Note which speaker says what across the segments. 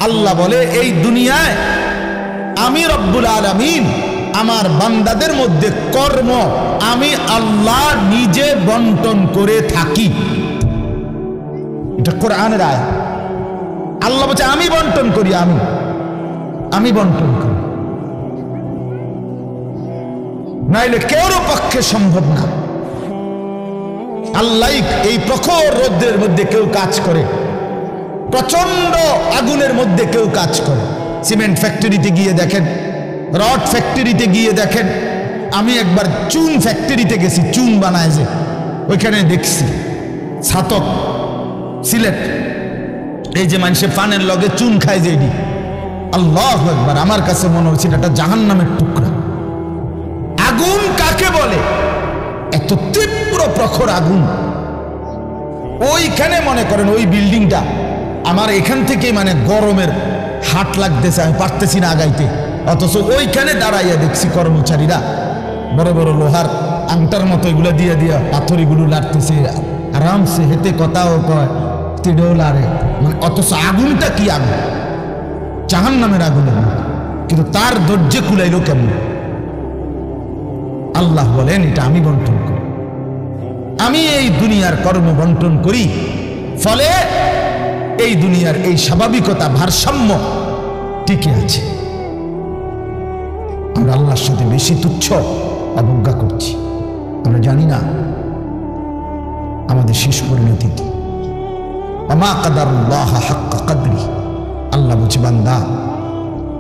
Speaker 1: আল্লাহ বলে এই দুনিয়ায় আমি রব্বুল আলামিন আমার বান্দাদের মধ্যে কর্ম আমি আল্লাহ নিজে বন্টন করে থাকি। এটা কোরআনের আয়াত। আল্লাহ বলছে আমি বন্টন করি, আমি বন্টন করি, নাইলে কেউর পক্ষে সম্ভব না। আল্লাহ এই প্রখর রৌদ্রের মধ্যে কেউ কাজ করে, প্রচন্ড আগুনের মধ্যে কেউ কাজ করে। সিমেন্ট ফ্যাক্টরিতে গিয়ে দেখেন, রড ফ্যাক্টরিতে গিয়ে দেখেন। আমি একবার চুন ফ্যাক্টরিতে গেছি, চুন বানায় যে, ওইখানে দেখছি ছাতক সিলেট, এই যে মানুষের পানের লগে চুন খায় যে, আল্লাহু আকবার, আমার কাছে মনে হচ্ছে এটা জাহান্নামের টুকরা। আগুন কাকে বলে? এত তীব্র প্রখর আগুন। ওইখানে মনে করেন ওই বিল্ডিংটা আমার এখান থেকে মানে গরমের হাট লাগতেছে, আমি পারতেছি না আগাইতে, অথচ ওইখানে দাঁড়াইয়া দেখছি কর্মচারীরা বড় বড় লোহার আংটার মতো এগুলো দিয়ে দিয়া পাথরগুলো লাড়তেছে, আরামসে হেতে কথাও কয়, তিড়েও লাড়ে, মানে অথচ আগুনটা কি আগুন, জাহান্নামের আগুনের মতো। কিন্তু তার ধৈর্য কুলাইল কেমন? আল্লাহ বলেন এটা আমি বন্টন করি, আমি এই দুনিয়ার কর্ম বন্টন করি। ফলে এই দুনিয়ার এই স্বাভাবিকতা ভারসাম্য টিকে আছে। আমরা আল্লাহর সাথে বেশি তুচ্ছ অবজ্ঞা করছি, আমরা জানি না আমাদের শেষ পরিণতি কি। ওমা কাদারুল্লাহ হাক্কা কদরি, আল্লাহ বলছে বান্দা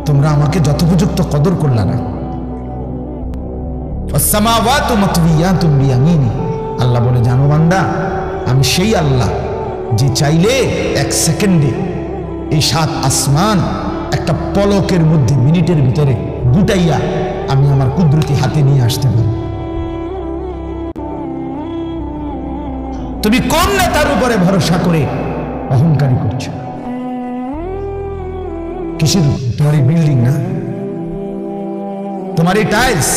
Speaker 1: তোমরা আমাকে যথোপযুক্ত কদর করলা না। ওয়াসসামাওয়াতু মাতওয়িয়াতুম বিয়ামিনি, আল্লাহ বলে জানো বান্দা আমি সেই আল্লাহ যে চাইলে এক সেকেন্ডে এই 7 আসমান একটা পলকের মধ্যে মিনিটের ভিতরে গুটাইয়া আমি আমার কুদরতি হাতে নিয়ে আসতে পারি। তুমি কোন নেতার উপরে ভরসা করে অহংকারী করছো? কিসের? তোমার এই বিল্ডিং না, তোমার এই টাইলস,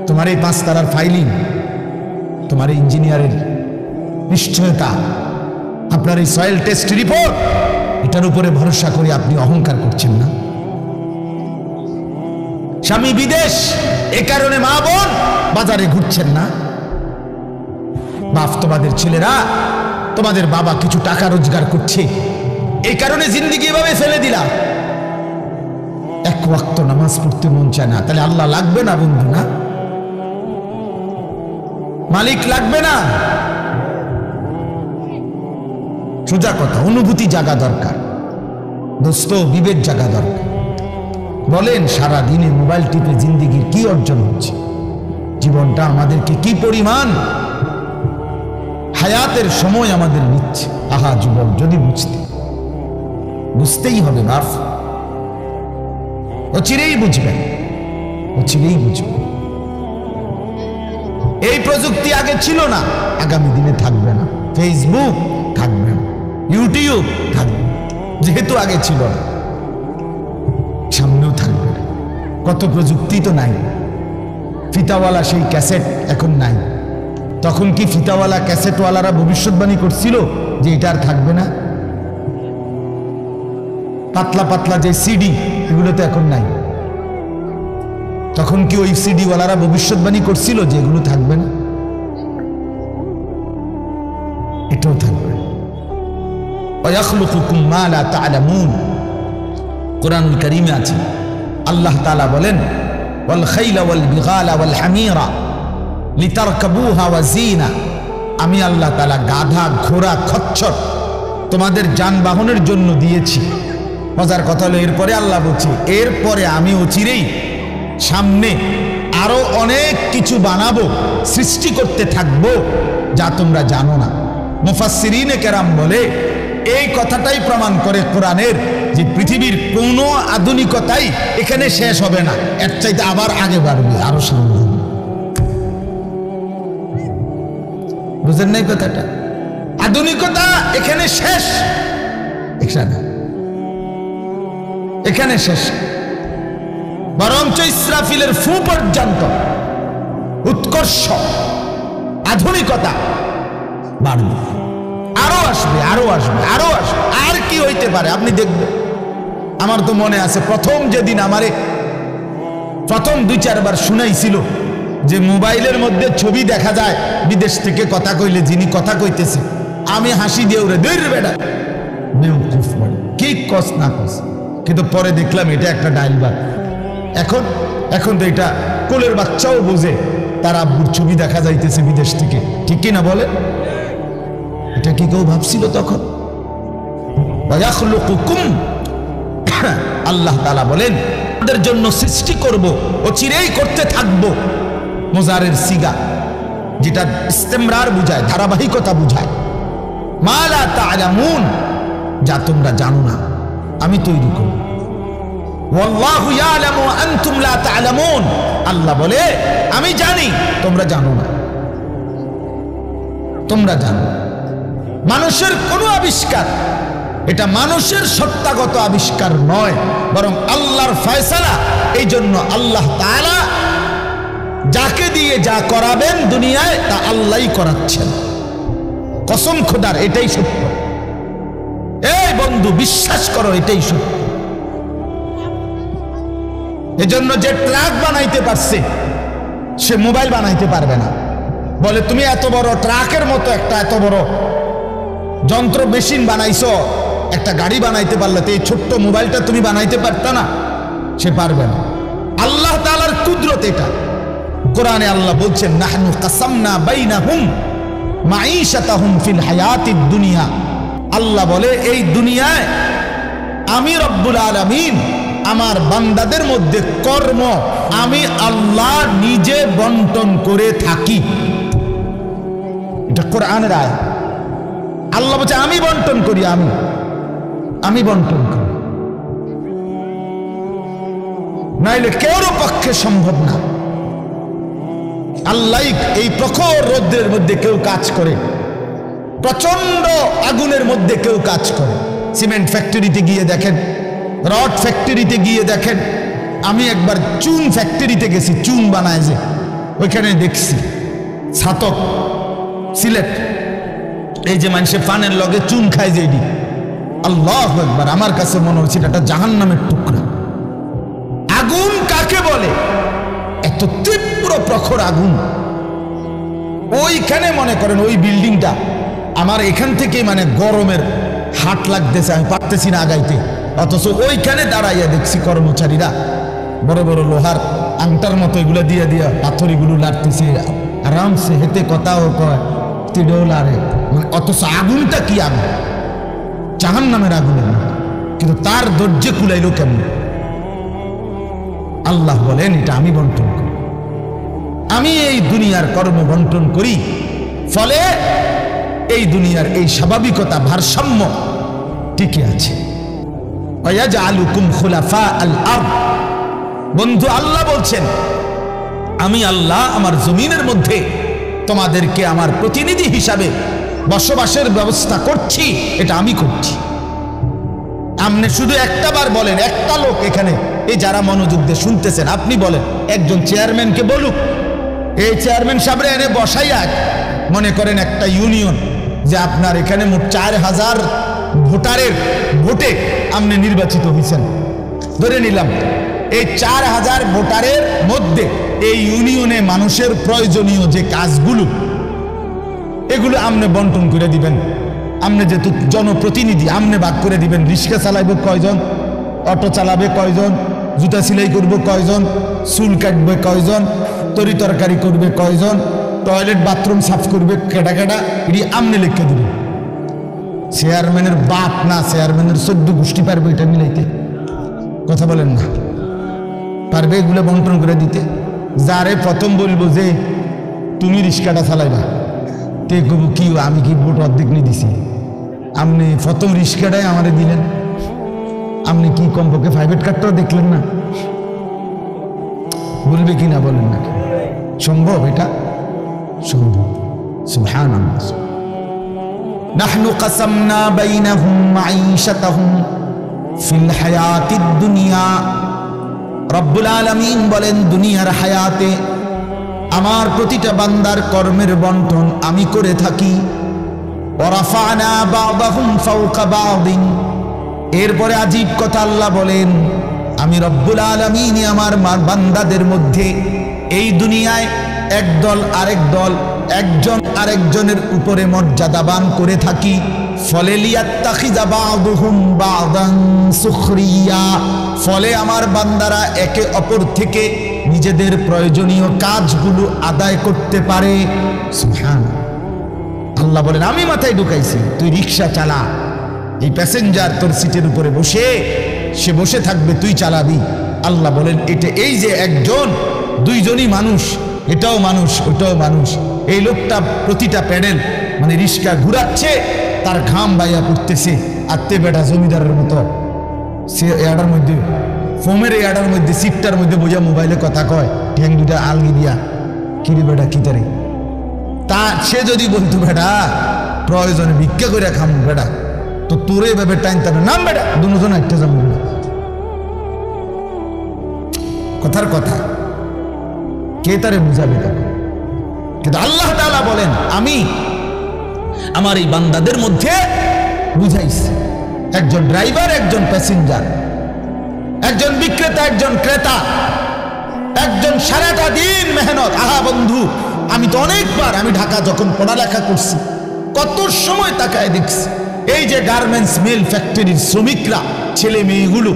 Speaker 1: তোমার এই 5 তারার ফাইলিং, তোমার এই ইঞ্জিনিয়ারের নিশ্চয়তা, আপনার এই সয়েল টেস্ট রিপোর্ট, এটার উপরে ভরসা করে আপনি অহংকার করছেন না। স্বামী বিদেশ, এ কারণে মা বোন বাজারে ঘুরছেন না। বাপ তোমাদের ছেলেরা, তোমাদের বাবা কিছু টাকা রোজগার করছে, এই কারণে জিন্দেগি এভাবে ফেলে দিলা। এক ওয়াক্ত নামাজ পড়তে মন চায় না, তাহলে আল্লাহ লাগবে না বন্ধু? না, মালিক লাগবে না? সোজা কথা, অনুভূতি জাগা দরকার দোস্ত, বিবেক জাগা দরকার। বলেন সারা দিনে মোবাইল টিপে জিন্দেগির কি অর্জন হচ্ছে? জীবনটা আমাদেরকে কি পরিমাণ হায়াতের সময় আমাদের নিচ্ছে। আহা যুবক, যদি বুঝতেই হবে বাপ, অচিরেই বুঝবেন, অচিরেই বুঝবেন। এই প্রযুক্তি আগে ছিল না, আগামী দিনে থাকবে না। ফেসবুক থাকবে না, ইউটিউব থাকবে, যেহেতু আগে ছিল না, সামনেও থাকবে না। কত প্রযুক্তি তো নাই। ফিতাওয়ালা সেই ক্যাসেট এখন নাই। তখন কি ফিতাওয়ালা ক্যাসেটওয়ালারা ভবিষ্যৎবাণী করছিল যে এটা আর থাকবে না? পাতলা পাতলা যে সিডি, এগুলো তো এখন নাই। তখন কি ওই সিডিওয়ালারা ভবিষ্যৎবাণী করছিল যে এগুলো থাকবে না? এটাও থাকবে। ওয়ায়াখলুকুকুম মা লা তা'লামুন, কুরআনুল কারীমে আছে আল্লাহ তাআলা বলেন ওয়াল খাইলা ওয়াল বিগালা ওয়াল হামিরা লিতারকাবুহা ওয়া জিনা, আমি আল্লাহ তাআলা গাধা, ঘোড়া, খচ্চর তোমাদের যানবাহনের জন্য দিয়েছি। মজার কথা হলো এরপরে আল্লাহ বলছে এরপরে আমি অচিরেই সামনে আরো অনেক কিছু বানাবো, সৃষ্টি করতে থাকবো যা তোমরা জানো না। মুফাসসিরিনে কেরাম বলে এই কথাটাই প্রমাণ করে কোরআনের যে পৃথিবীর কোনো আধুনিকতাই এখানে শেষ হবে না, এর চাইতে আবার আগে বাড়বে, আরো সামনে। বুঝেন নাই কথাটা? আধুনিকতা এখানে শেষ, এখানে শেষ। বরঞ্চ ইসরাফিলের ফু পর্যন্ত উৎকর্ষ আধুনিকতা বাড়বে। আরো আসবে, আরো আসবে, আরো আসবে। আর কি হইতে পারে আপনি দেখবেন। আমার তো মনে আছে প্রথম যেদিন আমারে প্রথম 2-4 বার শুনাইছিল যে মোবাইলের মধ্যে ছবি দেখা যায় বিদেশ থেকে কথা কইলে, যিনি কথা কইতেছে, আমি হাসি দিয়ে উড়ে দূর বেটা বেউকুফ বলে, কি কস না কস। কিন্তু পরে দেখলাম এটা একটা ডাইলবার। এখন তো এটা কোলের বাচ্চাও বোঝে তার আব্বুর ছবি দেখা যাইতেছে বিদেশ থেকে, ঠিক কি না বলে? এটা কি কেউ ভাবছিল তখন? আল্লাহ তাআলা বলেন আমাদের জন্য সৃষ্টি করব, ও চিরেই করতে থাকবো। মুজারের সিগা, যেটা ইস্তেমরার বুঝায়, ধারাবাহিকতা বুঝায়। মা লা তা'লামুন, যা তোমরা জানো না আমি তৈরি করব। ওয়াল্লাহু ইয়ালামু ওয়া আনতুম লা তা'লামুন, আল্লাহ বলে আমি জানি তোমরা জানো না। তোমরা জানো মানুষের কোনো আবিষ্কার, এটা মানুষের সত্তাগত আবিষ্কার নয়, বরং আল্লাহর ফয়সালা। এই জন্য আল্লাহ তাআলা যাকে দিয়ে যা করাবেন দুনিয়ায় তা আল্লাহই করাচ্ছেন। কসম খোদার, এটাই সত্য। এই বন্ধু বিশ্বাস করো, এটাই সত্য। এজন্য যে ট্রাক বানাইতে পারছে সে মোবাইল বানাইতে পারবে না। বলে তুমি এত বড় ট্রাকের মতো একটা এত বড় যন্ত্র মেশিন বানাইছো, একটা গাড়ি বানাইতে পারলে তো এই ছোট্ট মোবাইলটা তুমি বানাইতে পারত না? সে পারবে না। আল্লাহ তাআলার কুদরত এটা। কোরআনে আল্লাহ বলছেন নাহনু কাসামনা বাইনাহুম মাঈশাতাহুম ফিল হায়াতিদ দুনিয়া। আল্লাহ বলে এই দুনিয়ায় আমি রব্বুল আলামিন আমার বান্দাদের মধ্যে কর্ম আমি আল্লাহ নিজে বন্টন করে থাকি। এটা কোরআনের আয়াত। আল্লাহ বলছে আমি বন্টন করি, আমি বন্টন করি, নাইলে কেউর পক্ষে সম্ভব না। আল্লাহ এই প্রখর রৌদ্রের মধ্যে কেউ কাজ করে, প্রচন্ড আগুনের মধ্যে কেউ কাজ করে। সিমেন্ট ফ্যাক্টরিতে গিয়ে দেখেন, রড ফ্যাক্টরিতে গিয়ে দেখেন। আমি একবার চুন ফ্যাক্টরিতে গেছি, চুন বানায় যে, ওইখানে দেখছি ছাতক সিলেট, এই যে মানুষে পানের লগে চুন খায় যে, আল্লাহু আকবার, আমার কাছে মনে হচ্ছে এটা জাহান্নামের টুকরা। আগুন কাকে বলে? এত তীব্র প্রখর আগুন। ওইখানে মনে করেন ওই বিল্ডিংটা আমার এখান থেকে মানে গরমের হাট লাগতেছে, আমি পারতেছি না আগাইতে। অথচ ওইখানে দাঁড়াইয়া দেখছি কর্মচারীরা বড় বড় লোহার আংটার মতো এগুলো দিয়ে দিয়া পাথরগুলো লাড়তেছে, আরামসে হেতে কথাও কয়, তিড়েও লাড়ে। মানে অথচ আগুনটা কি আগুন, জাহান্নামের আগুনের না। কিন্তু তার ধৈর্য কুলাইল কেমন? আল্লাহ বলেন এটা আমি বন্টন করি, আমি এই দুনিয়ার কর্ম বন্টন করি। ফলে এই দুনিয়ার এই স্বাভাবিকতা ভারসাম্য টিকে আছে। ওয়াজআলুকুম খুলাফা আল আরদ। বন্ধু আল্লাহ বলছেন আমি আল্লাহ আমার জমিনের মধ্যে তোমাদেরকে আমার প্রতিনিধি হিসাবে বসবাসের ব্যবস্থা করছি, এটা আমি করছি। আপনি শুধু একটা বার বলেন, একটা লোক এখানে এই যারা মনোযোগ দিয়ে শুনতেছেন, আপনি বলেন একজন চেয়ারম্যানকে বলুক, এই চেয়ারম্যান সাহেবরে এনে বসাইয়া, মনে করেন একটা ইউনিয়ন যে আপনার এখানে মোট 4000 ভোটারের ভোটে আপনি নির্বাচিত হয়েছেন, ধরে নিলাম এই 4000 ভোটারের মধ্যে এই ইউনিয়নে মানুষের প্রয়োজনীয় যে কাজগুলো এগুলো আপনি বন্টন করে দিবেন। আপনি যেহেতু জনপ্রতিনিধি, আপনি ভাগ করে দিবেন। রিক্সা চালাইবে কয়জন, অটো চালাবে কয়জন, জুতা সেলাই করবে কয়জন, চুল কাটবে কয়জন, তরি তরকারি করবে কয়জন, টয়লেট বাথরুম সাফ করবে কেটা কেটা, এটি আপনি লিখে দিবেন। চেয়ারম্যানের বাপ না, চেয়ারম্যানের 14 গোষ্ঠী পারবে এটা মিলাইতে? কথা বলেন না, পারবে এগুলো বন্টন করে দিতে? যারে প্রথম বলবো যে তুমি রিক্সাটা চালাইবা, তে কব কি আমি কি ভোট অর্ধেক নিয়ে দিছি, আপনি প্রথম রিক্সাটাই আমারে দিলেন, আপনি কি কমপক্ষে প্রাইভেট কারটাও দেখলেন না? বলবে কি না বলেন না? সম্ভব? এটা সম্ভব। সুবহানাল্লাহ। নাহনু কাসামনা বাইনাহুম মাঈশাতাহুম ফিল হায়াতিদ দুনিয়া। রব্বুল আলামিন বলেন দুনিয়ার হায়াতে আমার প্রতিটা বান্দার কর্মের বন্টন আমি করে থাকি। ওয়া রাফা'না বা'দাহুম ফাওকা বা'দিন। এরপরে আজীব কথা আল্লাহ বলেন, আমি রব্বুল আলামিন আমার বান্দাদের মধ্যে এই দুনিয়ায় একদল আরেক দল, একজন আরেকজনের উপরে মর্যাদাবান করে থাকি। ফলে লিয়াত্তাখিযা বা'দুহুম বা'দান সুখরিয়া, ফলে আমার বান্দারা একে অপর থেকে নিজেদের প্রয়োজনীয় কাজগুলো আদায় করতে পারে। সুবহানাল্লাহ। আল্লাহ বলেন, আমি মাথায় ঢুকাইছি, তুই রিক্সা চালা, এই প্যাসেঞ্জার তোর সিটের উপরে বসে, সে বসে থাকবে, তুই চালাবি। আল্লাহ বলেন, এটা এই যে একজন, দুইজনই মানুষ, এটাও মানুষ ওটাও মানুষ। এই লোকটা প্রতিটা প্যাডেল মানে রিক্সা ঘুরাচ্ছে, তার ঘাম বাইয়া পড়তেছে, আত্মে বেটা জমিদারের মতো সে এটার মধ্যে, ফোমের এটার মধ্যে, সিটটার মধ্যে বোঝা মোবাইলে কথা কয়, ঠ্যাং দুটা আলগি দিয়া, কিরে বেটা কি তারে। তা সে যদি বলতো, বেটা প্রয়োজনে ভিক্ষা করে খাম বেটা, তো তোরে এভাবে টাইনতে হবে, নাম বেটা দুজন একটা যাবো। কথার কথা, কে তারে বুঝাবে তখন? কিন্তু আল্লাহ তাআলা বলেন, আমি আমার এই বান্দাদের মধ্যে বুঝাইছি, একজন ড্রাইভার, একজন প্যাসেঞ্জার, একজন বিক্রেতা, একজন ক্রেতা, একজন সারাটা দিন মেহনত। আহা বন্ধু, আমি তো অনেকবার, আমি ঢাকা যখন পড়ালেখা করছি, কত সময় তাকায় দেখছি এই যে গার্মেন্টস মিল ফ্যাক্টরির শ্রমিকরা, ছেলে মেয়েগুলো,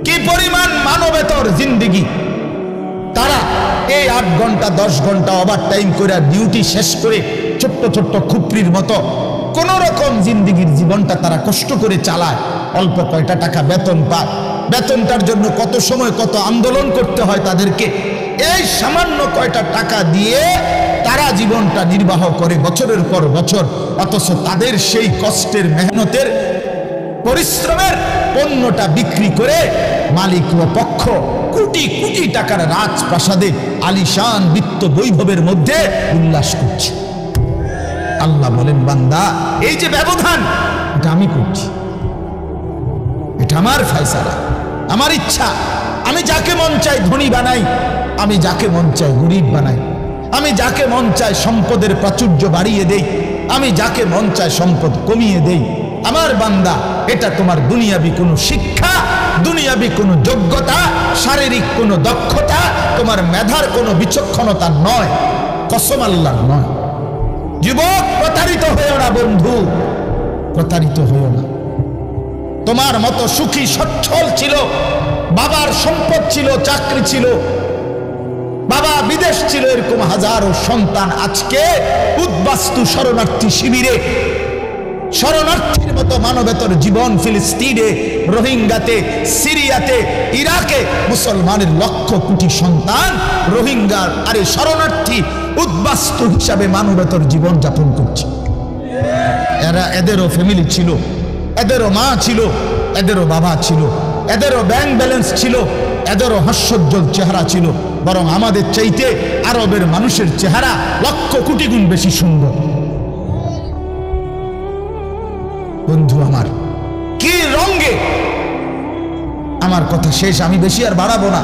Speaker 1: কি পরিমাণ মানবেতর জিন্দেগি। তারা এই 8 ঘন্টা 10 ঘন্টা ওভার টাইম করে ডিউটি শেষ করে ছোট্ট ছোট্ট খুপড়ির মতো কোন রকম জিন্দেগির জীবনটা তারা কষ্ট করে চালায়। অল্প কয়টা টাকা বেতন পায়, বেতনটার জন্য কত সময় কত আন্দোলন করতে হয় তাদেরকে। এই সামান্য কয়টা টাকা দিয়ে তারা জীবনটা নির্বাহ করে বছরের পর বছর, অথচ তাদের সেই কষ্টের মেহনতের পরিশ্রমের পণ্যটা বিক্রি করে মালিক ও পক্ষ কোটি কোটি টাকার রাজপ্রাসাদে আলিশান বিত্ত বৈভবের মধ্যে উল্লাস করছে। আল্লাহ বলেন, বান্দা এই যে ব্যবধান, এটা আমি করছি, এটা আমার ফয়সালা, আমার ইচ্ছা। আমি যাকে মন চাই ধনী বানাই, আমি যাকে মন চাই গরিব বানাই, আমি যাকে মন চাই সম্পদের প্রাচুর্য বাড়িয়ে দেই, আমি যাকে মন চাই সম্পদ কমিয়ে দেই। আমার বান্দা, এটা তোমার দুনিয়াবি কোনো শিক্ষা, দুনিয়াবি কোনো যোগ্যতা, শারীরিক কোনো দক্ষতা, তোমার মেধার কোনো বিচক্ষণতা নয়, কসম আল্লাহর নয়। যুবক, প্রতারিত হয়েও না বন্ধু, প্রতারিত হয়েও না। তোমার মতো সুখী সচ্ছল ছিল, বাবার সম্পদ ছিল, চাকরি ছিল, বাবা বিদেশ ছিল, এরকম হাজারো সন্তান আজকে উদ্বাস্তু শরণার্থী শিবিরে, শরণার্থীর মতো মানবেতর জীবন ফিলিস্তিনে, রোহিঙ্গাতে, সিরিয়াতে, ইরাকে মুসলমানের লক্ষ কোটি সন্তান রোহিঙ্গার আরে শরণার্থী উদ্বাস্তু হিসাবে মানবেতর জীবন যাপন করছে। এদেরও ফ্যামিলি ছিল, এদেরও মা ছিল, এদেরও বাবা ছিল, এদেরও ব্যাংক ব্যালেন্স ছিল, এদেরও হাস্যোজ্জ্বল চেহারা ছিল। বরং আমাদের চাইতে আরবের মানুষের চেহারা লক্ষ কোটি গুণ বেশি সুন্দর। বন্ধু আমার, কি রঙে, আমার কথা শেষ, আমি বেশি আর বাড়াবো না।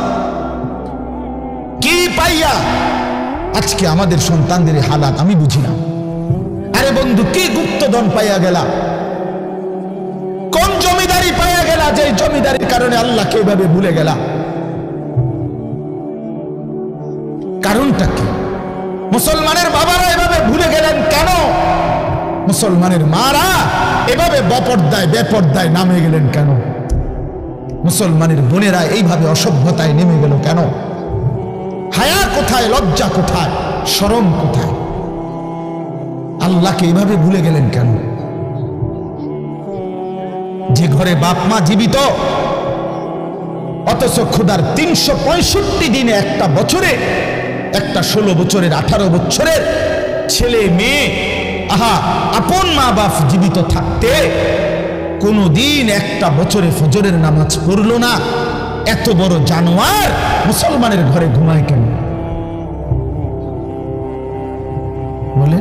Speaker 1: কি পাইয়া আজকে আমাদের সন্তানদের হালাত আমি বুঝি না। আরে বন্ধু, কি গুপ্তধন পাইয়া গেলা, কোন জমিদারি পাইয়া গেলা, যে জমিদারির কারণে আল্লাহকে এভাবে ভুলে গেলা? কারণটা কি? মুসলমানের বাবারা এভাবে ভুলে গেলেন কেন? মুসলমানের মারা এভাবে বেপর্দায় নামে গেলেন কেন? মুসলমানের বোনেরা এইভাবে অসভ্যতায় নেমে গেল কেন? হায়া কোথায়, লজ্জা কোথায়, শরম কোথায়? আল্লাহকে এইভাবে ভুলে গেলেন কেন? যে ঘরে বাপ মা জীবিত, অথচ খোদার 365 দিনে একটা বছরে, একটা 16 বছরের 18 বছরের ছেলে মেয়ে, আহা, আপন মা বাপ জীবিত থাকতে কোনদিন একটা বছরে ফজরের নামাজ পড়লো না। এত বড় জানোয়ার মুসলমানের ঘরে ঘুমায় কেন বলে?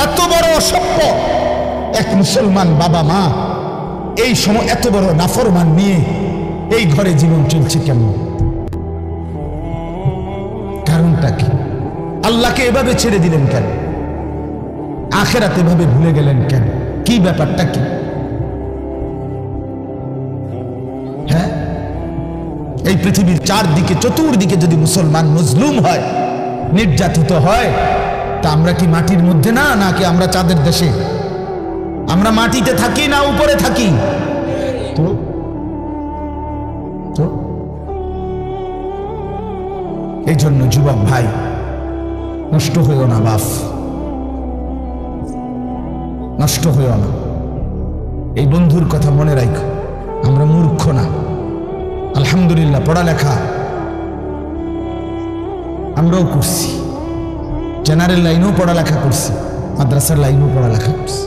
Speaker 1: এত বড় অসভ্য এক মুসলমান বাবা মা এই সময় এত বড় নাফরমান নিয়ে এই ঘরে জীবন চলছে কেমন? কারণটা কি? আল্লাহকে এভাবে ছেড়ে দিলেন কেন? আখিরাত এভাবে ভুলে গেলেন কেন? কি ব্যাপারটা কি? হ্যাঁ, এই পৃথিবীর চারদিকে চতুর্দিকে যদি মুসলমান মজলুম হয়, নির্যাতিত হয়, তা আমরা কি মাটির মধ্যে না, নাকি আমরা চাঁদের দেশে? আমরা মাটিতে থাকি না উপরে থাকি? তো এই জন্য যুবক ভাই, নষ্ট হইও না বাপ, নষ্ট হইও না। এই বন্ধুর কথা মনে রাখো, আমরা মূর্খ না। আলহামদুলিল্লাহ, পড়ালেখা আমরাও করছি, জেনারেল লাইনেও পড়ালেখা করছি, মাদ্রাসার লাইনেও পড়ালেখা করছি।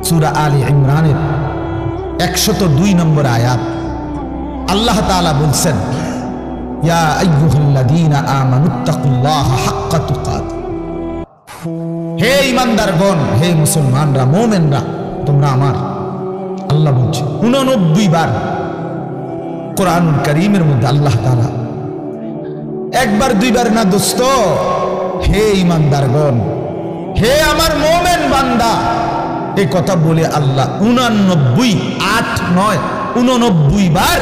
Speaker 1: সূরা আলে ইমরানের 102 নম্বর আয়াত আল্লাহ তাআলা বলছেন, ইয়া আইয়ুহাল্লাযীনা আমানুত্তাকুল্লাহা হাক্কা তুকাতিহি, হে ঈমানদারগণ, হে মুসলমানরা, মুমিনরা, তোমরা আমার। আল্লাহ বলছে 89 বার কোরআনুল কারীমের মধ্যে আল্লাহ তাআলা, একবার দুইবার না দোস্ত, হে ঈমানদারগণ, হে আমার মুমিন বান্দা, এই কথা বলে আল্লাহ 89, 8, 9, 89 বার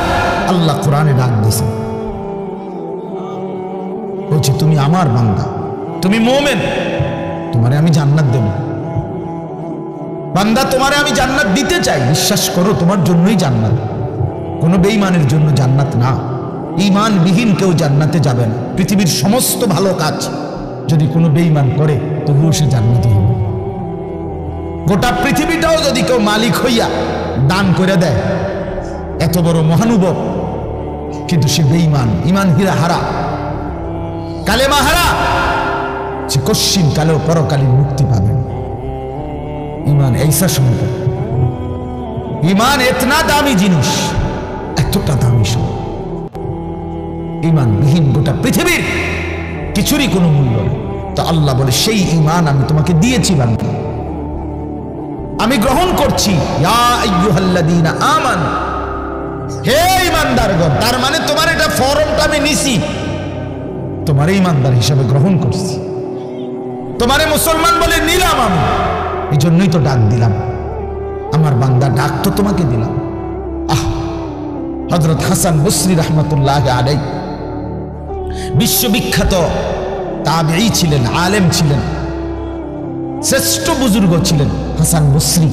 Speaker 1: আল্লাহ কোরআনে ডাক দিয়েছেন। বলছে তুমি আমার বান্দা, তুমি মুমিন, তোমারে আমি জান্নাত দেব। বান্দা, তোমারে আমি জান্নাত দিতে চাই, বিশ্বাস করো, তোমার জন্যই জান্নাত, কোনো বেঈমানের জন্য জান্নাত না। ঈমানবিহীন কেউ জান্নাতে যাবে না। পৃথিবীর সমস্ত ভালো কাজ যদি কোনো বেঈমান করে, তবুও সে জান্নাতি হবে। গোটা পৃথিবীটাও যদি কেউ মালিক হইয়া দান করে দেয়, এত বড় মহানুভব, কিন্তু সে বেঈমান, ঈমান হীরা হারা, কালেমা হারা, সে কশ্চিন কালেও পরকালীন মুক্তি পাবেন। ঈমান এইসা সম্পদ, ঈমান এতনা দামি জিনিস, এতটা দামি সম্পদ। ঈমানবিহীন গোটা পৃথিবীর কিছুরই কোনো মূল্য নেই। তো আল্লাহ বলে, সেই ঈমান আমি তোমাকে দিয়েছি বান্দা, আমি গ্রহণ করছি। ইয়া আইয়ুহাল্লাযীনা আমানু, হে ঈমানদারগণ। তার মানে তোমার এটা ফরমটা আমি নিছি, তোমার ঈমানদার হিসাবে গ্রহণ করছি, তোমারে মুসলমান বলে নিলাম আমি। এই জন্যই তো ডাক দিলাম, আমার বান্দা, ডাক তো তোমাকে দিলাম। হযরত হাসান বসরি রাহমাতুল্লাহি আলাইহি বিশ্ববিখ্যাত তাবেঈ ছিলেন, আলেম ছিলেন, শ্রেষ্ঠ বুজুর্গ ছিলেন হাসান বসরি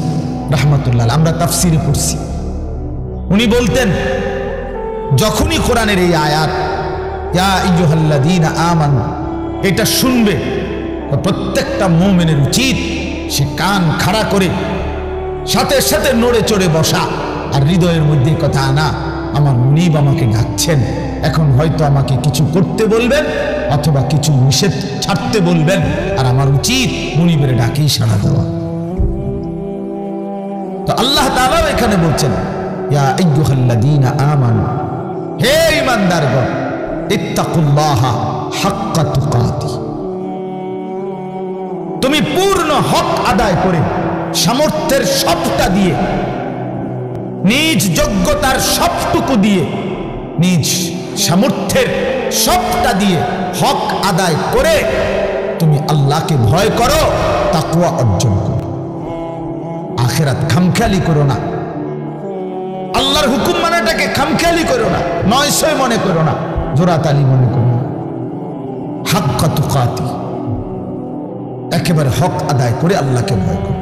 Speaker 1: রাহমাতুল্লাহ। আমরা তাফসিরে পড়ছি, উনি বলতেন, যখনই কোরআনের এই আয়াত ইয়া আইয়ুহাল্লাযীনা আমানু এটা শুনবে, প্রত্যেকটা মুমিনের উচিত সে কান খাড়া করে সাথে সাথে নড়ে চড়ে বসা, আর হৃদয়ের মধ্যে কথা আনা, আমার মুনিব আমাকে ডাকছেন, এখন হয়তো আমাকে কিছু করতে বলবেন অথবা কিছু নিষেধ ছাড়তে বলবেন, আর আমার উচিত মুনিবের ডাকেই সাড়া দেওয়া। তো আল্লাহ তাআলা এখানে বলছেন, ইয়া আইয়ুহাল্লাযীনা আমানু, হে ঈমানদারগণ, ইত্তাকুল্লাহা হাক্কা তুকাতিহি, তুমি পূর্ণ হক আদায় করে, সামর্থ্যের সবটা দিয়ে, নিজ যোগ্যতার সবটুকু দিয়ে, নিজ সামর্থ্যের সবটা দিয়ে হক আদায় করে তুমি আল্লাহকে ভয় করো, তাকওয়া অর্জন করো। আখিরাত খামখেয়ালি করো না, আল্লাহর হুকুম মানাটাকে খামখেয়ালি করো না, নয়সয় মনে করো না, জোরাতালি মনে করো না। হাক্কা তুকাতিহি, একেবারে হক আদায় করে আল্লাহকে ভয় করো।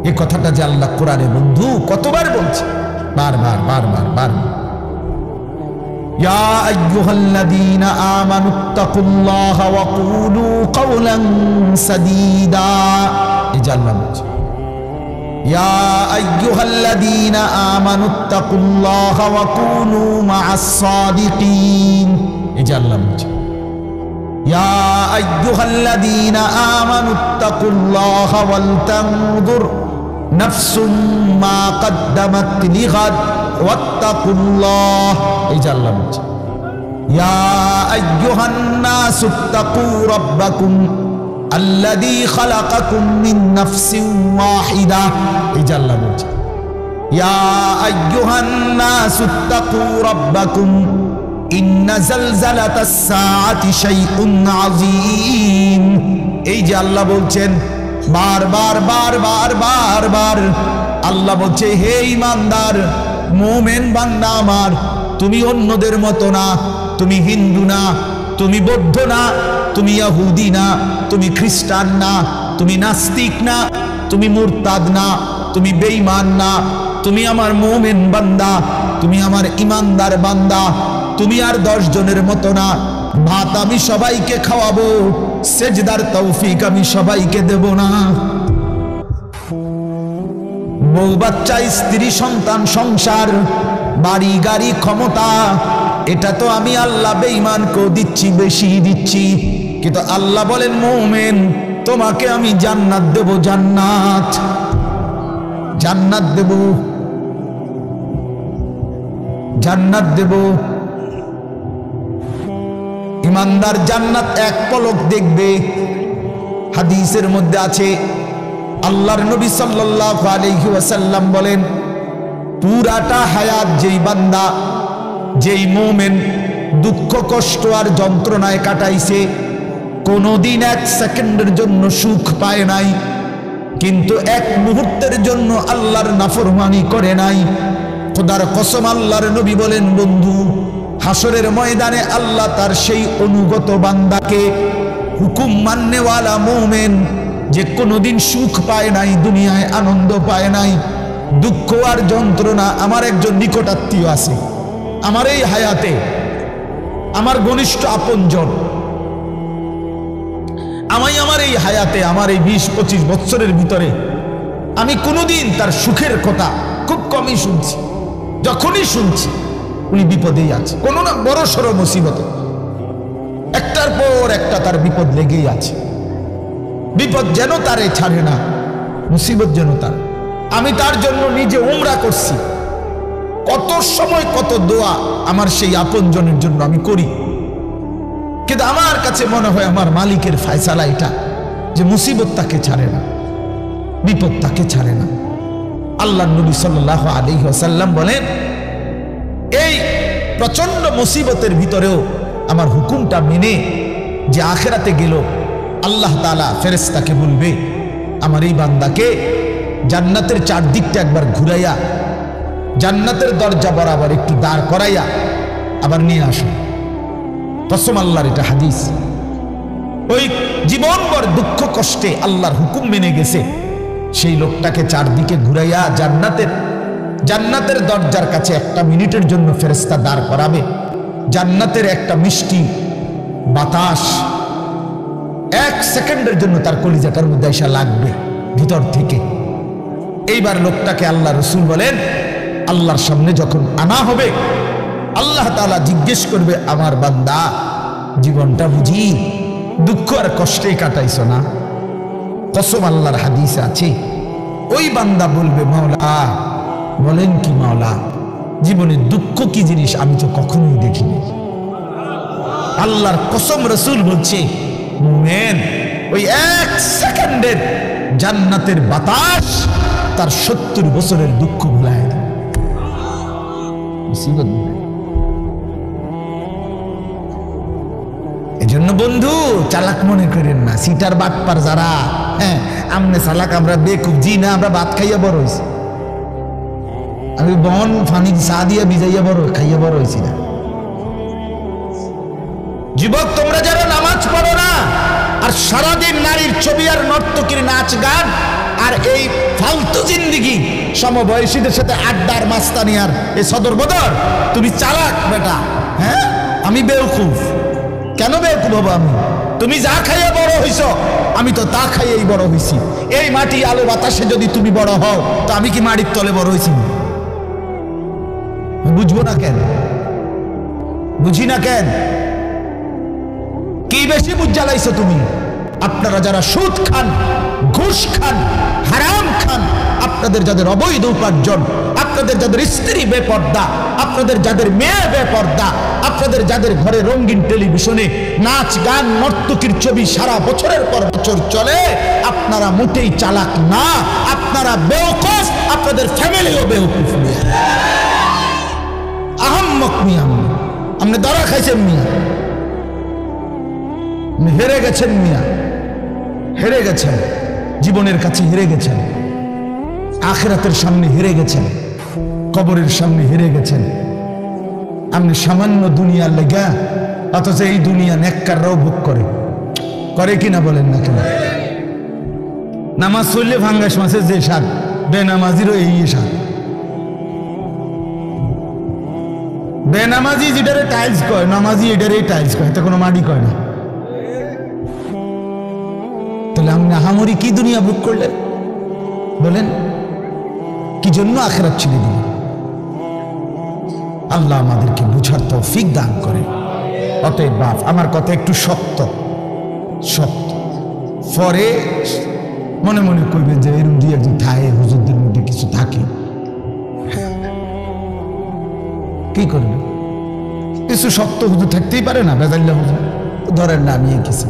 Speaker 1: এই কথাটা যে আল্লাহ কোরআনে বন্ধু কতবার বলছে, বারবার বারবার বারবার। ইয়া আইয়ুহাল্লাযীনা আমানুত্তাকুল্লাহা ওয়া কুলু কাওলান সাদীদা, এই যে আল্লাহ বলছে, ইয়া আইয়ুহাল্লাযীনা আমানুত্তাকুল্লাহা ওয়া কুনু মা'আস সাদিকিন, এই যে আল্লাহ বলছে, ইয়া আইয়ুহাল্লাযীনা আমানুত্তাকুল্লাহা ওয়াল তানজুর নাফসুম মা কদ্দামাত লিগাদ ওয়াত্তাকুল্লাহ, এই যে আল্লাহ বলছে, ইয়া আইয়ুহান নাসুত্তাকু রাব্বাকুম আল্লাযী খালাকাকুম মিন নাফসিন ওয়াহিদা, এই যে আল্লাহ বলছে, ইয়া আইয়ুহান নাসুত্তাকু রাব্বাকুম ইন্না জালজালাতাস সাআতি শাইউন আযীম, এই যে আল্লাহ বলছেন, বারবার বারবার বারবার আল্লাহ বলছে, হে ঈমানদার মুমিন বান্দা আমার, তুমি অন্যদের মতো না, তুমি হিন্দু না, তুমি বৌদ্ধ না, তুমি ইহুদি না, তুমি খ্রিস্টান না, তুমি নাস্তিক না, তুমি মুরতাদ না, তুমি বেঈমান না, তুমি আমার মুমিন বান্দা, তুমি আমার ঈমানদার বান্দা। তুমি আর 10 জনের মতো না। ভাত আমি সবাইকে খাওয়াবো, সেজদার তৌফিক আমি সবাইকে দেব না। বউ বাচ্চা, স্ত্রী সন্তান, সংসার, বাড়ি গাড়ি, ক্ষমতা, এটা তো আমি আল্লাহ বেঈমানকেও দিচ্ছি, বেশি দিচ্ছি। কিন্তু আল্লাহ বলেন, মুমিন তোমাকে আমি জান্নাত দেব, জান্নাত, জান্নাত দেব, জান্নাত দেব। ঈমানদার জান্নাত এক পলক দেখবে। হাদিসের মধ্যে আছে, আল্লাহর নবী সাল্লাল্লাহু আলাইহি ওয়াসাল্লাম বলেন, পুরাটা হায়াত যেই বান্দা, যেই মুমিন দুঃখ কষ্ট আর যন্ত্রণায় কাটাইছে, কোনোদিন 1 সেকেন্ডের জন্য সুখ পায় নাই, কিন্তু 1 মুহূর্তের জন্য আল্লাহর নাফরমানি করে নাই, খোদার কসম আল্লাহর নবী বলেন, বন্ধু হাসরের ময়দানে আল্লাহ তার সেই অনুগত বান্দাকে, হুকুম মাননেওয়ালা মুমিন যে কোনোদিন সুখ পায় নাই, দুনিয়ায় আনন্দ পায় নাই, দুঃখ আর যন্ত্রণা। আমার একজন নিকটাত্মীয় আছে আমার এই হায়াতে, আমার ঘনিষ্ঠ আপনজন, আমার এই হায়াতে, আমার এই 20-25 বছরের ভিতরে আমি কোনোদিন তার সুখের কথা খুব কমই শুনছি। যখনই শুনছি উনি বিপদেই আছে, কোনো না বড় সড় মুসিবতে, একটার পর একটা তার বিপদ লেগেই আছে। বিপদ যেন তারে ছাড়ে না, মুসিবত যেন তার। আমি তার জন্য নিজে উমরা করছি, কত সময় কত দোয়া আমার সেই আপনজনের জন্য আমি করি। কিন্তু আমার কাছে মনে হয় আমার মালিকের ফয়সালা এটা, যে মুসিবত তাকে ছাড়ে না, বিপদ তাকে ছাড়ে না। আল্লাহর নবী সাল্লাল্লাহু আলাইহি ওয়াসাল্লাম বলেন, এই প্রচন্ড মুসিবতের ভিতরেও আমার হুকুমটা মেনে যে আখিরাতে গেল, আল্লাহ তাআলা ফেরেশতাকে বলবে, আমার এই বান্দাকে জান্নাতের চারদিকটা একবার ঘুরাইয়া, জান্নাতের দরজা বরাবর একটু দাঁড় করাইয়া আবার নিয়ে আসো। কসম আল্লাহর, এটা হাদিস। ওই জীবনভর দুঃখ কষ্টে আল্লাহর হুকুম মেনে গেছে, সেই লোকটাকে চারদিকে ঘুরাইয়া জান্নাতের দরজার কাছে 1 মিনিটের জন্য ফেরেশতা দাঁড় করাবে। জান্নাতের একটা মিষ্টি বাতাস 1 সেকেন্ডের জন্য তার কলিজাটার মধ্যে এসে লাগবে ভিতর থেকে। এইবার লোকটাকে আল্লাহ রাসূল বলেন, আল্লাহর সামনে যখন আনা হবে, আল্লাহ তাআলা জিজ্ঞেস করবে, আমার বান্দা জীবনটা বুঝি দুঃখ আর কষ্টেই কাটাইছো না? কসম আল্লাহর হাদিসে আছে, ওই বান্দা বলবে, মাওলা বলেন কি মাওলা, জীবনে দুঃখ কি জিনিস আমি তো কখনোই দেখিনি। আল্লাহর কসম, রাসূল বলছে, মুমিন ওই 1 সেকেন্ডের জান্নাতের বাতাস তার 70 বছরের দুঃখ ভুলায় দেয়। এজন্য বন্ধু চালাক মনে করেন না, সিটার বাটপার যারা, হ্যাঁ আমনে চালাক, আমরা বেকুব, জি না, আমরা ভাত খাইয়া বড় হয়েছি, আমি বন ফানি চা দিয়া ভিজাইয়া বড় খাইয়া বড় হয়েছি না। যুবক তোমরা যারা নামাজ পড়ো না, আর সারাদিন নারীর ছবি আর নর্তকীর নাচ গান আর এই ফালতু জিন্দিগি, সমবয়সীদের সাথে আড্ডার মাস্তানি আর এই সদর বদর, তুমি চালাক বেটা। হ্যাঁ আমি বেওকুফ। কেন বেওকুফ হবো আমি? তুমি যা খাইয়া বড় হইছ, আমি তো তা খাইয়েই বড় হইছি। এই মাটি আলো বাতাসে যদি তুমি বড় হও, তো আমি কি মাটির তলে বড় হইছি? বুঝবো না কেন? বুঝি না কেন? কি বেশি বুঝ জ্বালাইছো তুমি? আপনারা যারা সুদ খান, ঘুষ খান, হারাম খান, আপনাদের যাদের অবৈধ উপার্জন, আপনাদের যাদের স্ত্রী বেপর্দা, আপনাদের যাদের মেয়ে বেপর্দা, আপনাদের যাদের ঘরে রঙিন টেলিভিশনে নাচ গান নর্তকীর ছবি সারা বছরের পর বছর চলে, আপনারা মোটেই চালাক না, আপনারা বেওকুফ, আপনাদের ফ্যামিলিও বেওকুফ। আহাম্মক মিয়া, আপনি ধরা খাইছেন মিয়া, হেরে গেছেন মিয়া, হেরে গেছেন। জীবনের কাছে হেরে গেছেন, আখিরাতের সামনে হেরে গেছেন, কবরের সামনে হেরে গেছেন। আপনি সামান্য দুনিয়ার লেগা, অথচ এই দুনিয়া নেককাররাও ভোগ করে কিনা বলেন না কেন? নামাজ চললে ভাঙ্গাস মাছের যে স্বাদ, বেনামাজিরও এই স্বাদ। বেনামাজি যেটারে টাইলস কয়, নামাজি এটারে টাইলস কয়, তো কোনো মাটি কয় না। তাহলে আপনি আহামরি কি দুনিয়া ভোগ করলেন বলেন? কি জন্য আখিরাত ছেড়ে দিলেন? আল্লাহ আমাদেরকে বুঝার তৌফিক দান করে। অতএব বাপ, আমার কথা একটু শক্ত শক্ত, পরে মনে মনে করবেন যে এরকম দুই একজন থাকে, হুজুরদের মধ্যে কিছু থাকে, কি করবে? কিছু শক্ত হুজুর থাকতেই পারে না, বেজাল্লা হুজুর ধরেন না। আমি কিছু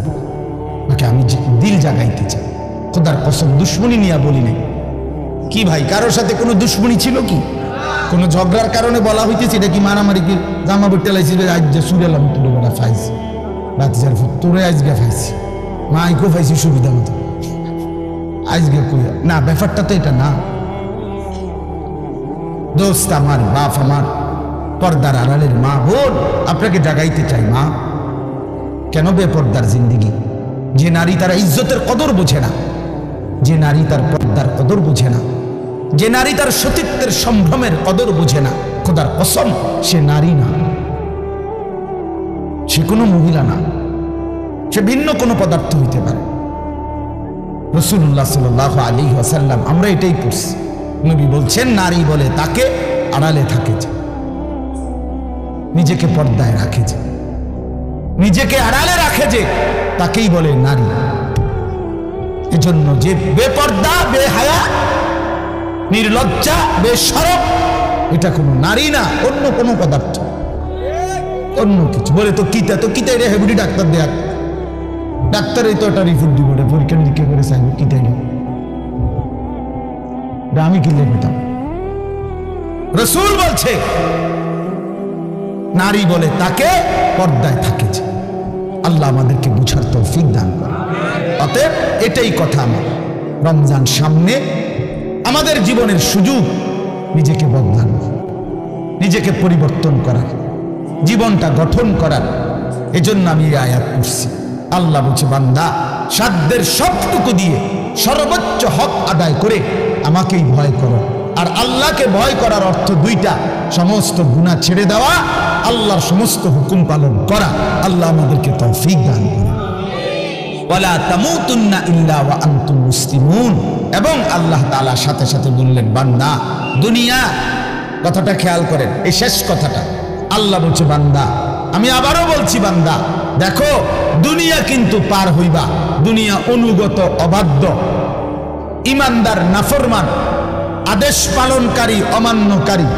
Speaker 1: আমি দিল জাগাইতে চাই, খোদার কসম দুশ্মনী নিয়ে বলি নাই। কি ভাই, কারোর সাথে কোনো দুশ্মনী ছিল কি? কোনো ঝগড়ার কারণে বলা হইতেছে? এটা কি মারামারি? কি জামা বুটেলাইছি আজ যে সুরেলাম তুলে বেড়া ফাইছি, বাতিজার তোরে আজকে ফাইছি, মাইকেও ফাইছি সুবিধা মতো, আজকে কই না। ব্যাপারটা তো এটা না দোস্ত। আমার বাপ, আমার পর্দার আড়ালের মা বোন, আপনাকে জাগাইতে চাই। মা, কেন বেপর্দার জিন্দিগি? যে নারী তার ইজ্জতের কদর বোঝে না, যে নারী তার পর্দার কদর বোঝে না, যে নারী তার সতীত্বের সম্ভ্রমের কদর বোঝে না, খোদার কসম সে নারী না, সে কোনো মহিলা না, সে ভিন্ন কোনো পদার্থ হইতে পারে। রাসূলুল্লাহ সাল্লাল্লাহু আলাইহি ওয়াসাল্লাম, আমরা এটাই পড়ছি, নবী বলছেন নারী বলে তাকে আড়ালে থাকে যে, নিজেকে পর্দায় রাখে যে, নিজেকে আড়ালে রাখে যে, তাকেই বলে নারী। এজন্য যে বেপর্দা, বেহায়া, নির্লজ্জা, বেশরম, এটা কোনো নারী না, অন্য কোনো পদার্থ, অন্য কিছু। বলে তো কিতা, তো কিতা এটা হেবুডি ডাক্তার দেয়া, ডাক্তারই তো একটা রিপোর্ট দিব, পরীক্ষা নিরীক্ষা করে চাইব কিতা নেই, আমি কি লেখতাম? রাসূল বলছে নারী বলে তাকে পর্দায় থাকে যে। আল্লাহ আমাদেরকে বুঝার তৌফিক দান করে। অতএব এটাই কথা আমার, রমজান সামনে, আমাদের জীবনের সুযোগ নিজেকে বদলানো, নিজেকে পরিবর্তন করার, জীবনটা গঠন করার। এজন্য আমি এই আয়াত পড়ছি। আল্লাহ বলছে, বান্দা সাধ্যের সবটুকু দিয়ে সর্বোচ্চ হক আদায় করে আমাকেই ভয় করো। আর আল্লাহকে ভয় করার অর্থ দুইটা, সমস্ত গুনাহ ছেড়ে দেওয়া, আল্লাহর সমস্ত হুকুম পালন করা। আল্লাহ আমাদেরকে তৌফিক দান করে। ওয়ালা তামুতুন্না ইল্লা ওয়া আনতুম মুসলিমুন। এবং আল্লাহ তাআলা সাথে সাথে বললেন, বান্দা দুনিয়া, কথাটা খেয়াল করেন, এই শেষ কথাটা আল্লাহ বলছে, বান্দা আমি আবারও বলছি, বান্দা দেখো দুনিয়া কিন্তু পার হইবা। দুনিয়া অনুগত, অবাধ্য, ইমানদার, নাফরমান, আদেশ পালনকারী, অমান্যকারী,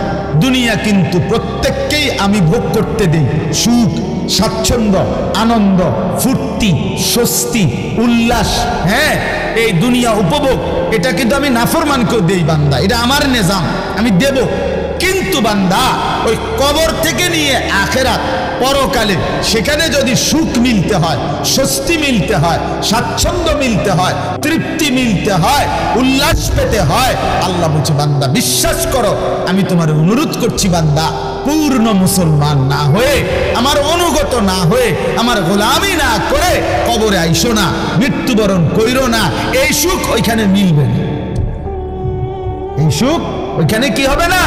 Speaker 1: দুনিয়া কিন্তু প্রত্যেককেই আমি ভোগ করতে দেই। সুখ, স্বাচ্ছন্দ্য, আনন্দ, ফুর্তি, স্বস্তি, উল্লাস, হ্যাঁ এই দুনিয়া উপভোগ, এটা কিন্তু আমি নাফরমানকেও দেই বান্দা, এটা আমার নিজাম, আমি দেব। কিন্তু বান্দা ওই কবর থেকে নিয়ে আখিরাত, পরকালে সেখানে যদি সুখ মিলতে হয়, স্বস্তি মিলতে হয়, স্বাচ্ছন্দ্য মিলতে হয়, তৃপ্তি মিলতে হয়, উল্লাস পেতে হয়, আল্লাহ বলছে, বান্দা বিশ্বাস করো, আমি তোমার অনুরোধ করছি, বান্দা পূর্ণ মুসলমান না হয়ে, আমার অনুগত না হয়ে, আমার গোলামি না করে কবরে আইসো না, মৃত্যুবরণ কইরো না। এই সুখ ওইখানে মিলবে না, এই সুখ ওইখানে কি হবে না।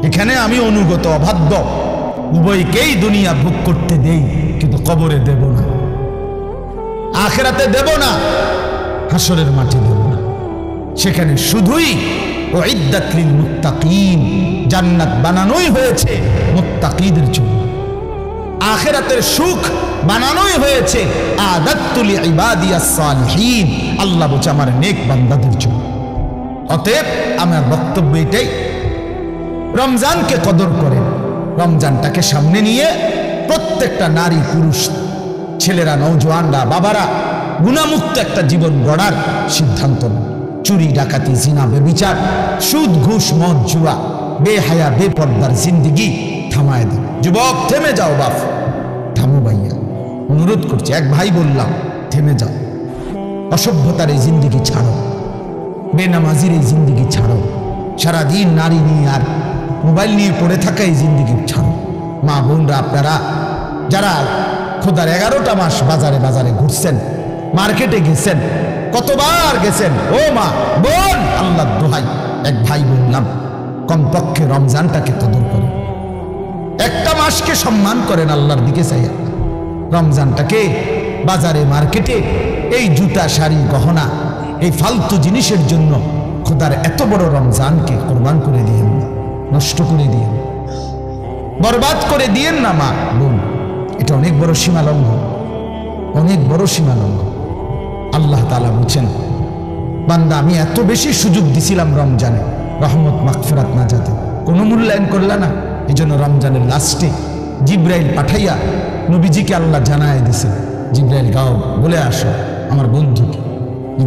Speaker 1: এখানে আমি অনুগত, অবাধ্য, উভয়কেই দুনিয়া ভোগ করতে দেই, কিন্তু কবরে দেব না, আখিরাতে দেব না, হাসরের মাঠে দেব না। সেখানে শুধুই উইদ্দাত লিল মুত্তাকিন, জান্নাত বানানোই হয়েছে মুত্তাকিদের জন্য, আখিরাতের সুখ বানানোই হয়েছে আদাত্তু লিইবাদিয়াস সালিহিন, আল্লাহ বলছে আমার নেক বান্দাদের জন্য। অতএব আমার বক্তব্য এটাই, রমজানকে কদর করেন, রমজানটাকে সামনে নিয়ে প্রত্যেকটা নারী, পুরুষ, ছেলেরা, নওজোয়ানরা, বাবারা গুনাহমুক্ত একটা জীবন গড়ার সিদ্ধান্ত নেন। চুরি, ডাকাতি, জিনা, ব্যভিচার, সুদ, ঘুষ, মদ, জুয়া, বেহায়া, বেপর্দার জিন্দিগি থামায় দেন। যুবক থেমে যাও, বাপ থামো, ভাইয়া অনুরোধ করছি, এক ভাই বললাম থেমে যাও, অসভ্যতার এই জিন্দিগি ছাড়ো, বেনামাজির এই জিন্দিগি ছাড়ো, সারাদিন নারী নিয়ে আর মোবাইল নিয়ে পড়ে থাকা এই জিন্দিগি ছাড়ো। মা বোনরা, আপনারা যারা খোদার 11টা মাস বাজারে বাজারে ঘুরছেন, মার্কেটে গেছেন, কতবার গেছেন, ও মা বোন, আল্লাহর দোহাই এক ভাই বললাম, কমপক্ষে রমজানটাকে কদর করেন, একটা মাসকে সম্মান করেন আল্লাহর দিকে চাইয়া। রমজানটাকে বাজারে মার্কেটে এই জুতা শাড়ি গহনা এই ফালতু জিনিসের জন্য খোদার এত বড় রমজানকে কোরবান করে দিয়েন, নষ্ট করে দিয়েন, বরবাদ করে দিয়েন না মা বোন। এটা অনেক বড় সীমালঙ্ঘন, অনেক বড় সীমালঙ্ঘন। আল্লাহ তাআলা বলছেন, বান্দা আমি এত বেশি সুযোগ দিছিলাম রমজানে, রহমত মাগফিরাত নাজাতে, কোনো মূল্যায়ন করলা না। এই জন্য রমজানের লাস্টে জিব্রাইল পাঠাইয়া নবীজিকে আল্লাহ জানায় দিছে, জিব্রাইল গাও বলে আসো আমার বন্ধুকে,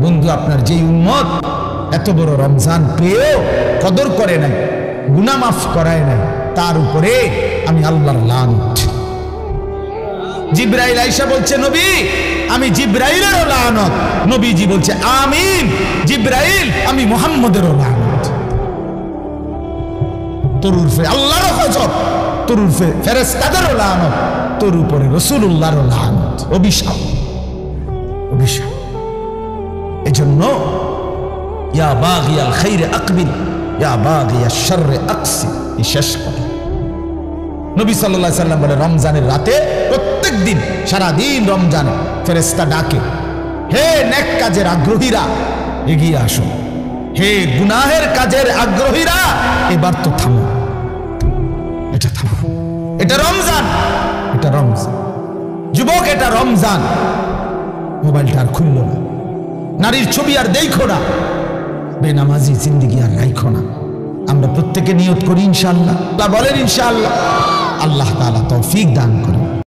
Speaker 1: বন্ধু আপনার যেই উম্মত এত বড় রমজান পেয়েও কদর করে নাই, গুনাহ মাফ করায় নাই, তার উপরে আমি আল্লাহর লানত। জিব্রাইল আয়েশা বলছে, নবী আমি জিব্রাইলেরও লানত। নবীজি বলছে, আমিন। জিব্রাইল আমি মুহাম্মদেরও লানত। তোর উরফে আল্লাহরও গজব, তোর উরফে ফেরেশতাদেরও লানত, তোর উপরে রাসূলুল্লাহরও লানত, অভিশাপ, অভিশাপ। এজন্য ইয়া বাগিয়াল খাইরে আকবিল, ইয়া বাগিয়াশ শাররে আকসি, এই শেষ কথা। নবী সাল্লাল্লাহু আলাইহি সাল্লাম বলে, রমজানের রাতে প্রত্যেক দিন সারাদিন রমজানে ফেরেশতা ডাকে, হে নেক কাজের আগ্রহীরা এগিয়ে আসো, হে গুনাহের কাজের আগ্রহীরা এবার তো থামো, এটা থামো, এটা রমজান, এটা রমজান। যুবক এটা রমজান, মোবাইলটা আর খুললো না, নারীর ছবি আর দেখো না, বেনামাজি জিন্দিগি আর রাখো না। আমরা প্রত্যেকে নিয়ত করি ইনশাআল্লাহ, বলেন ইনশাআল্লাহ। আল্লাহ তাআলা তৌফিক দান করেন।